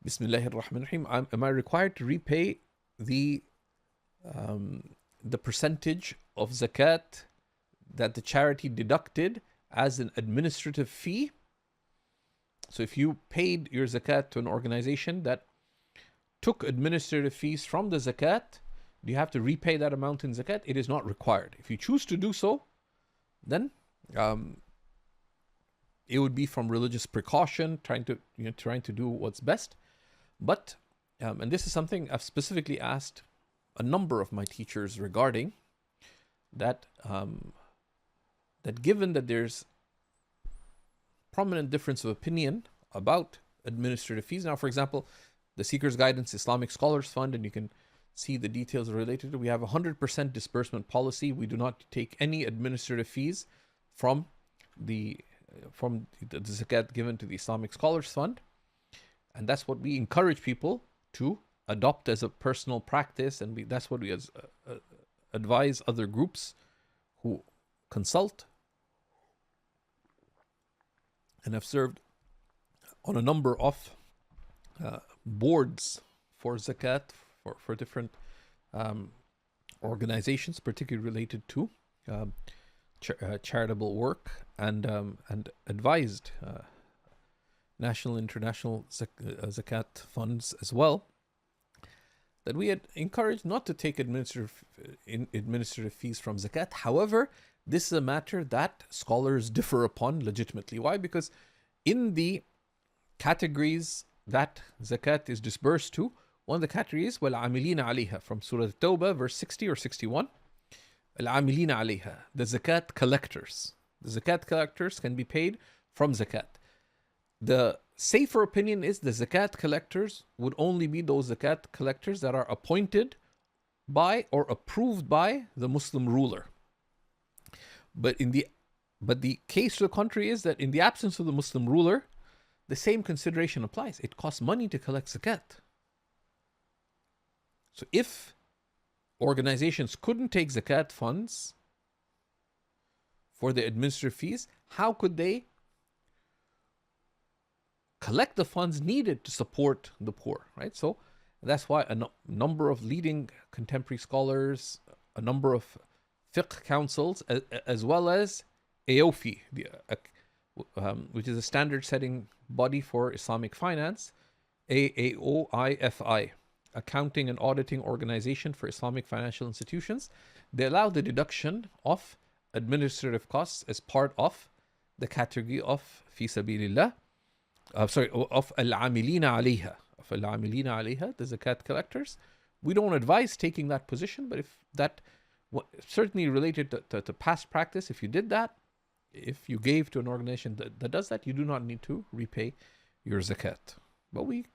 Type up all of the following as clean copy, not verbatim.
Bismillahir Rahmanir Rahim. Am I required to repay the percentage of zakat that the charity deducted as an administrative fee? So if you paid your zakat to an organization that took administrative fees from the zakat, do you have to repay that amount in zakat? It is not required. If you choose to do so, then it would be from religious precaution, trying to do what's best. But and this is something I've specifically asked a number of my teachers regarding, that that given that there's prominent difference of opinion about administrative fees. Now, for example, the Seeker's Guidance Islamic Scholars Fund, and you can see the details related to it. We have a 100% disbursement policy. We do not take any administrative fees from the zakat given to the Islamic Scholars Fund. And that's what we encourage people to adopt as a personal practice, and that's what we advise other groups who consult and have served on a number of boards for zakat for different organizations, particularly related to charitable work, and advised national and international zakat funds as well, that we had encouraged not to take administrative fees from zakat. However, this is a matter that scholars differ upon legitimately. Why? Because in the categories that zakat is disbursed to, one of the categories, وَالْعَامِلِينَ عَلَيْهَا, from Surah At-Tawbah, verse 60 or 61. الْعَامِلِينَ عَلَيْهَا, the zakat collectors. The zakat collectors can be paid from zakat. The safer opinion is the zakat collectors would only be those zakat collectors that are appointed by or approved by the Muslim ruler. But the case to the contrary is that in the absence of the Muslim ruler, the same consideration applies. It costs money to collect zakat. So if organizations couldn't take zakat funds for the administrative fees, how could they collect the funds needed to support the poor, right? So that's why a number of leading contemporary scholars, a number of fiqh councils, as well as AOFI, which is a standard-setting body for Islamic finance, AAOIFI, Accounting and Auditing Organization for Islamic Financial Institutions, they allow the deduction of administrative costs as part of the category of fi sabilillah, of al-amilina alayha, the zakat collectors. We don't advise taking that position, but if that certainly related to past practice, if you did that, if you gave to an organization that does that, you do not need to repay your zakat. But we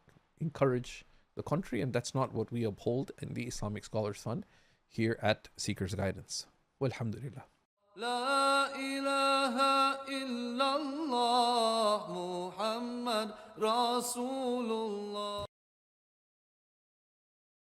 encourage the contrary, and that's not what we uphold in the Islamic Scholars Fund here at Seeker's Guidance. Walhamdulillah. لا إله إلا الله محمد رسول